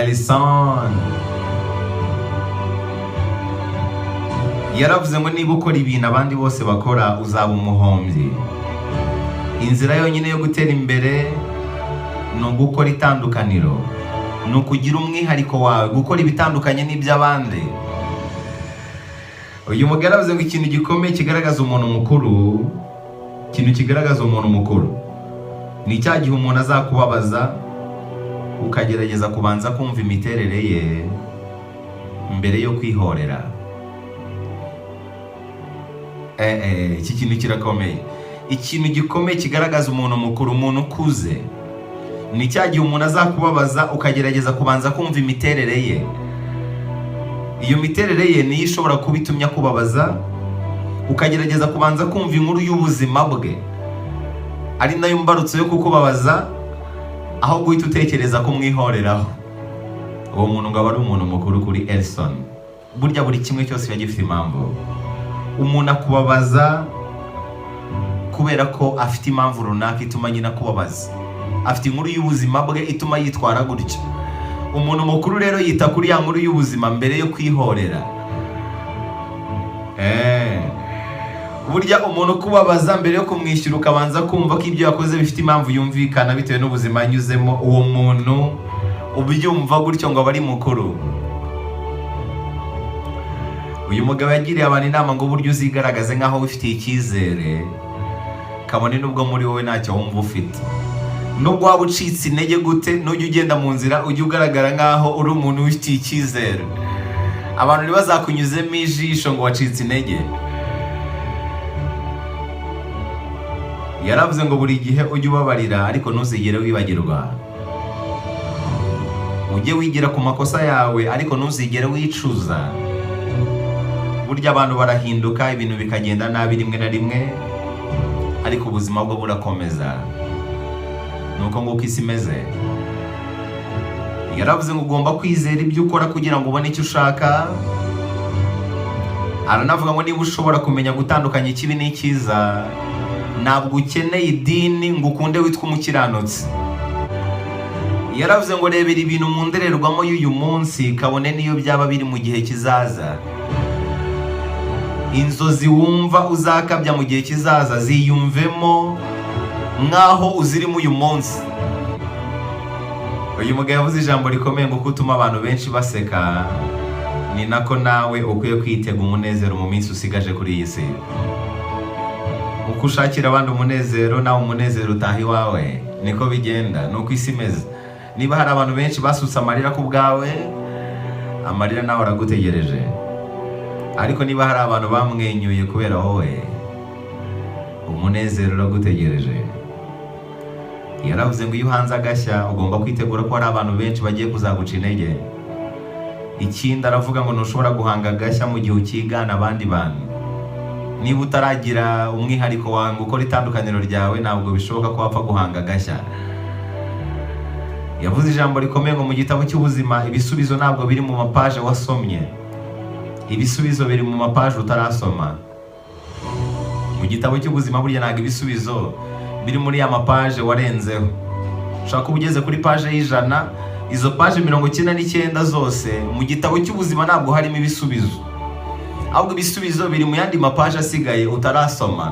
Ellison yaravuze ngo niba ukora ibintu abandi bose bakora uzaba umuhombyi. Inzira yonyine yo gutera imbere ni ugukora itandukaniro, ni ukugira umwihariko wawe, gukora ibitandukanye n'iby'abandi. Uyu mugabo yaravuze ngo ikintu gikomeye kigaragaza umuntu mukuru, ni cya gihe umuntu azakubabaza ukagerageza kubanza kumva imiterere ye mbere yo kwihorera. Iki kintu kirakomeye. Ikintu gikomeye kigaragaza umuntu mukuru, umuntu ukuze, ni cya gihe umuntu azakubabaza ukagerageza kubanza kumva imiterere ye. Iyo miterere ye niyo ishobora kuba itumye akubabaza, ukagerageza kubanza kumva inkuru y'ubuzima bwe, ari nayo mbarutso yo kukubabaza, aho guhita utekereza kumwihoreraho. Uwo muntu ngo aba ari umuntu mukuru kuri Ellison. Burya buri kimwe cyose kiba gifite impamvu. Umuntu akubabaza kubera ko afite impamvu runaka ituma nyina akubabaza, afite inkuru y'ubuzima bwe ituma yitwara gutyo. Umuntu mukuru rero yita kuri ya nkuru y'ubuzima mbere yo kwihorera. Burya umuntu ukubabaza mbere yo kumwishyura ukabanza kumva ko ibyo yakoze bifite impamvu yumvikana bitewe n'ubuzima yanyuzemo, uwo muntu ubyumva gutyo ngo aba ari mukuru. Uyu mugabo yagiriye abantu inama ngo buryo uzigaragaze nk'aho wifitiye icyizere, kabone nubwo muri wowe ntacyo wumva ufite. Nubwo waba ucitse intege gute, nujya ugenda mu nzira ujye ugaragara nk'aho uri umuntu wifitiye icyizere. Abantu ntibazakunyuzemo ijisho ngo wacitse intege. Yaravuze ngo buri gihe ujye ubabarira ariko ntuzigere wibagirwa. Ujye wigira ku makosa yawe ariko ntuzigere wicuza. Burya abantu barahinduka, ibintu bikagenda nabi rimwe na rimwe, ariko ubuzima bwo burakomeza. Nuko nguko isi imeze. Yaravuze ngo ugomba kwizera ibyo ukora kugira ngo ubone icyo ushaka. Aranavuga ngo niba ushobora kumenya gutandukanya ikibi n'icyiza, ntabwo ukeneye idini ngo ukunde witwa umukiranutsi. Yaravuze ngo rebera ibintu mu ndorerwamo y'uyu munsi, kabone niyo byaba biri mu gihe kizaza. Inzozi wumva uzakabya mu gihe kizaza ziyumvemo nk'aho uzirimo uyu munsi. Uyu mugabo yavuze ijambo rikomeye ngo kutuma abantu benshi baseka, ni nako nawe ukwiye kwitega umunezero mu minsi usigaje kuri iyi si. Uko ushakira abandi umunezero, nawe umunezero utaha iwawe. Niko bigenda, nuko isi imeze. Niba hari abantu benshi basutse amarira ku bwawe, amarira nawe aragutegereje. Ariko niba hari abantu bamwenyuye kubera wowe, umunezero uragutegereje. Yaravuze ngo iyo uhanze agashya ugomba kwitegura ko hari abantu benshi bagiye kuzaguca intege. Ikindi aravuga ngo ntushobora guhanga agashya mu gihe ukigana abandi bantu. Niba utaragira umwihariko wawe ngo ukore itandukaniro ryawe, ntabwo bishoboka ko wapfa guhanga agashya. Yavuze ijambo rikomeye ngo mu gitabo cy'ubuzima ibisubizo ntabwo biri mu mapaje wasomye, ibisubizo biri mu mapaje utarasoma. Mu gitabo cy'ubuzima burya ntabwo ibisubizo biri muri ya mapaje warenzeho. Ushaka kuba ugeze kuri paje y'100, izo paje 99 zose mu gitabo cy'ubuzima ntabwo harimo ibisubizo, ahubwo ibisubizo biri mu yandi mapaje asigaye utarasoma.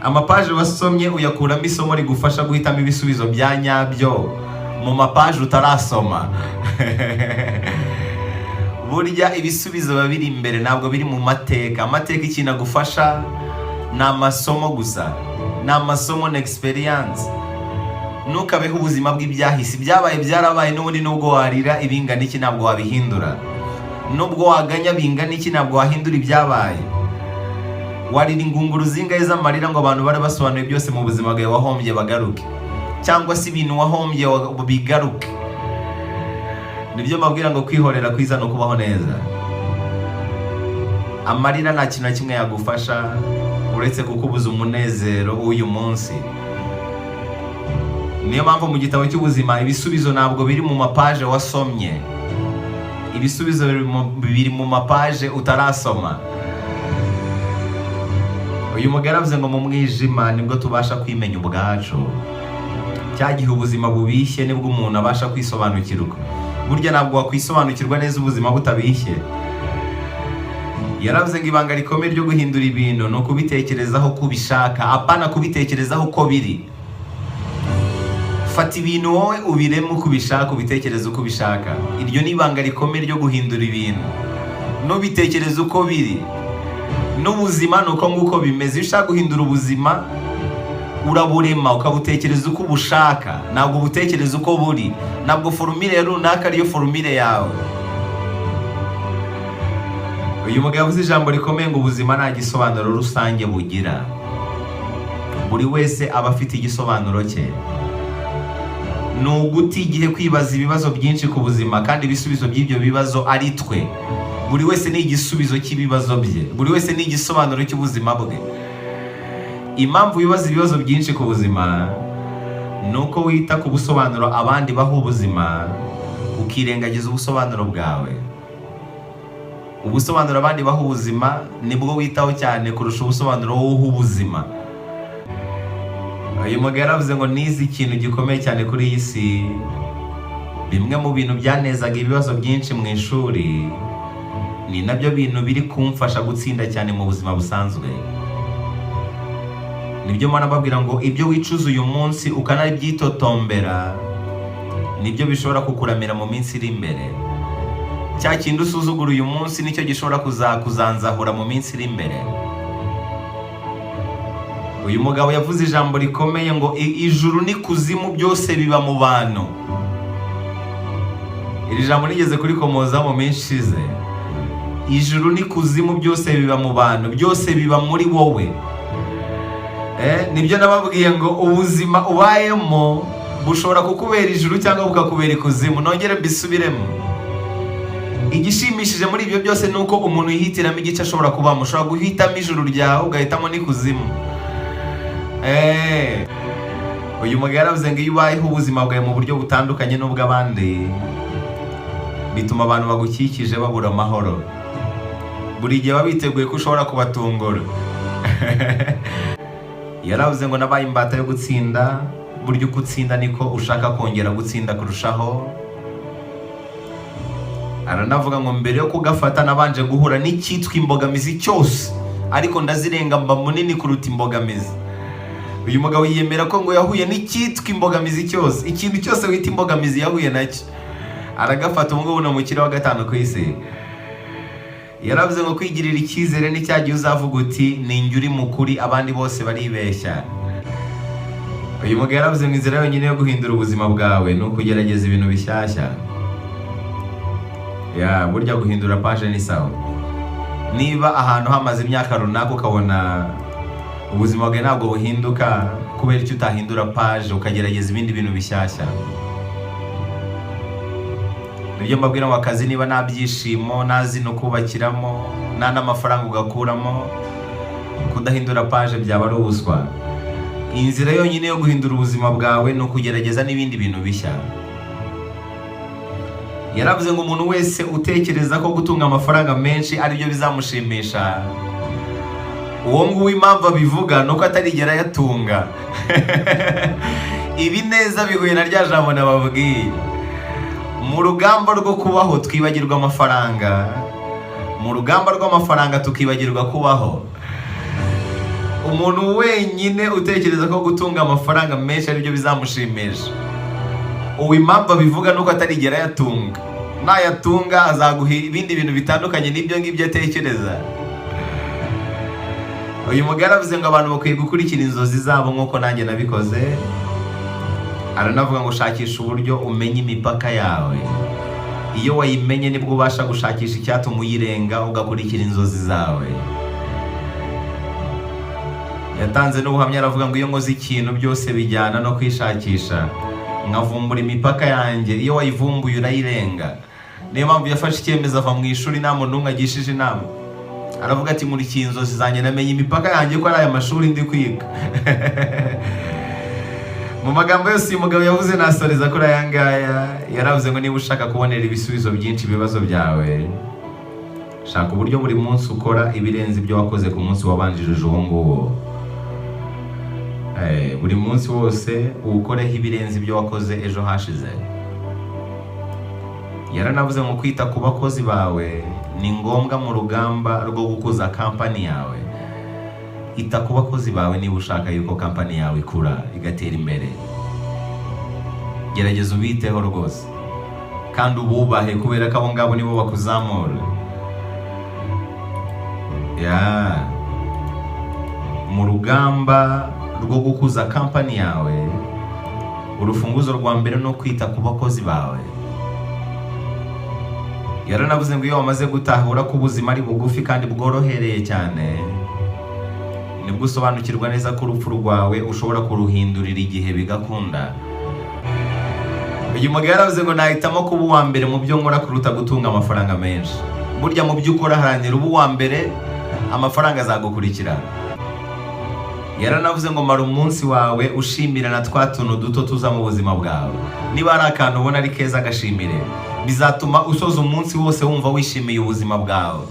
Amapaje wasomye uyakuramo isomo rigufasha guhitamo ibisubizo bya nyabyo mu mapaje utarasoma. Burya ibisubizo biba biri imbere, ntabwo biri mu mateka. Amateka ikintu agufasha ni amasomo gusa, ni amasomo na experience. Ntukabeho ubuzima bw'ibyahise. Ibyabaye byarabaye, n'ubundi nubwo warira ibingana iki ntabwo wabihindura. Nubwo waganya bingana iki ntabwo wahindura ibyabaye. Warira ingunguru zingahe z'amarira ngo abantu bari basobanuye byose mu buzima bwawe wahombye bagaruke, cyangwa se ibintu wahombye bigaruke. Nibyo mbabwira ngo kwihorera kwiza no kubaho neza. Amarira nta kintu na kimwe yagufasha uretse kukubuza umunezero w'uyu munsi. Niyo mpamvu mu gitabo cy'ubuzima ibisubizo ntabwo biri mu mapaje wasomye, ibisubizo biri mu mapaje utarasoma. Uyu mugabo yaravuze ngo mu mwijima nibwo tubasha kwimenya ubwacu. Cya gihe ubuzima bubishye nibwo umuntu abasha kwisobanukirwa. burya ntabwo wakwisobanukirwa neza ubuzima butabishye. Yaravuze ngo ibanga rikomeye ryo guhindura ibintu ni ukubitekerezaho uko ubishaka, apana kubitekerezaho uko biri. Fata ibintu wowe ubireme uko ubishaka, ubitekereze uko ubishaka. Iryo ni ibanga rikomeye ryo guhindura ibintu. Nubitekereze uko biri. N'ubuzima ni uko nguko bimeze. Iyo ushaka guhindura ubuzima uraburema ukabutekereza uko ubushaka, ntabwo ubutekereza uko buri. Ntabwo formule runaka ariyo formule yawe. Uyu mugabo yavuze ijambo rikomeye ngo ubuzima nta gisobanuro rusange bugira. Buri wese aba afite igisobanuro cye. Ni uguta igihe kwibaza ibibazo byinshi ku buzima kandi ibisubizo by'ibyo bibazo ari twe. Buri wese ni igisubizo cy'ibibazo bye. Buri wese ni igisobanuro cy'ubuzima bwe. Impamvu wibaza ibibazo byinshi ku buzima ni uko wita ku busobanuro abandi baha ubuzima, ukirengagiza ubusobanuro bwawe. Ubusobanuro abandi baha ubuzima nibwo witaho cyane kurusha ubusobanuro wowe uha ubuzima. Uyu mugabo yaravuze ngo nize ikintu gikomeye cyane kuri iyi si. Bimwe mu bintu byanezaga ibibazo byinshi mu ishuri ni nabyo bintu biri kumfasha gutsinda cyane mu buzima busanzwe. Nibyo mbona babwira ngo ibyo wicuza uyu munsi ukanabyitotombera nibyo bishobora kukuramira mu minsi iri imbere. Cya kintu usuzugura uyu munsi nicyo gishobora kuzanzahura mu minsi iri imbere. Uyu mugabo yavuze ijambo rikomeye ngo ijuru n'ikuzimu byose biba mu bantu. Iri jambo nigeze kurikomoza mu minsi ishize. Ijuru n'ikuzimu byose biba mu bantu, byose biba muri wowe. Nibyo nababwiye ngo ubuzima ubayemo bushobora kukubera ijuru cyangwa bukakubera ikuzimu. Nongere mbisubiremo. Igishimishije muri ibyo byose ni uko umuntu yihitiramo igice ashobora kubamo. Ushobora guhitamo ijuru ryawe ugahitamo n'ikuzimu. Uyu mugabo yaravuze ngo iyo ubayeho ubuzima bwawe mu buryo butandukanye n'ubw'abandi bituma abantu bagukikije babura amahoro. Buri gihe baba biteguye ko ushobora kubatungura. Yaravuze ngo nabaye imbata yo gutsinda. Burya uko utsinda niko ushaka kongera gutsinda kurushaho. Aranavuga ngo mbere yo kugafata nabanje guhura n'icyitwa imbogamizi cyose, ariko ndazirenga mba munini kuruta imbogamizi. Uyu mugabo yiyemera ko ngo yahuye n'icyitwa imbogamizi cyose. Ikintu cyose wita imbogamizi yahuye nacyo aragafata. Ubwo buno mukire wa gatanu ku isi. Yaravuze ngo kwigirira icyizere ni cya gihe uzavuga uti ni njye uri mukuri abandi bose baribeshya. Uyu mugabo yaravuze ngo inzira yonyine yo guhindura ubuzima bwawe ni ukugerageza ibintu bishyashya. Burya guhindura page ni sawa. Niba ahantu hamaze imyaka runaka ukabona ubuzima bwawe ntabwo buhinduka, kubera icyo utahindura page ukagerageza ibindi bintu bishyashya. Nibyo mbabwira ngo akazi niba nta byishimo, nta zino kubakiramo, nta n'amafaranga ugakuramo, kudahindura page byaba ari ubuswa. Inzira yonyine yo guhindura ubuzima bwawe ni ukugerageza n'ibindi bintu bishya. Yaravuze ngo umuntu wese utekereza ko gutunga amafaranga menshi aribyo bizamushimisha, uwo nguwo impamvu abivuga nuko atarigera yatunga. Ibi neza bihuye na rya jambo nababwiye. Mu rugamba rwo kubaho twibagirwa amafaranga, mu rugamba rw'amafaranga tukibagirwa kubaho. Umuntu wenyine utekereza ko gutunga amafaranga menshi aribyo bizamushimisha, uwo impamvu abivuga nuko atarigera yatunga. Nayatunga azaguha ibindi bintu bitandukanye n'ibyo ngibyo atekereza. Uyu mugabo yaravuze ngo abantu bakwiye gukurikira inzozi zabo nk'uko nanjye nabikoze. Aranavuga ngo shakisha uburyo umenya imipaka yawe. Iyo wayimenye nibwo ubasha gushakisha icyatuma uyirenga ugakurikira inzozi zawe. Yatanze n'ubuhamya aravuga ngo iyo nkoze ikintu byose bijyana no kwishakisha, nkavumbura imipaka yanjye. Iyo wayivumbuye urayirenga. Niyo mpamvu yafashe icyemezo ava mu ishuri nta muntu n'umwe agishije inama. Aravuga ati nkurikiye inzozi zanjye, namenye imipaka yanjye ko ari aya mashuri ndi kwiga. Mu magambo yose uyu mugabo yavuze nasoreza kuri aya ngaya. Yaravuze ngo niba ushaka kubonera ibisubizo byinshi ibibazo byawe, shaka uburyo buri munsi ukora ibirenze ibyo wakoze ku munsi wabanjirije uwo nguwo. Buri munsi wose uwukoreho ibirenze ibyo wakoze ejo hashize. yaranavuze ngo kwita ku bakozi bawe ni ngombwa mu rugamba rwo gukuza kampani yawe. Ita ku bakozi bawe niba ushaka yuko kampani yawe ikura igatera imbere. Gerageza ubiteho rwose kandi ububahe, kubera ko abo ngabo nibo bakuzamura. Mu rugamba rwo gukuza kampani yawe, urufunguzo rwa mbere no kwita ku bakozi bawe. Yaranavuze ngo iyo wamaze gutahura ko ubuzima ari bugufi kandi bworohereye cyane, nibwo usobanukirwa neza ko urupfu rwawe ushobora kuruhindurira igihe bigakunda. Uyu mugabo yaravuze ngo nahitamo kuba uwa mbere mu byo nkora kuruta gutunga amafaranga menshi. Burya mu byo ukora haranira uba uwa mbere, amafaranga azagukurikira. Yaranavuze ngo mara umunsi wawe ushimira na twa tuntu duto tuza mu buzima bwawe. Niba ari akantu ubona ari keza, agashimire. Bizatuma usoza umunsi wose wumva wishimiye ubuzima bwawe.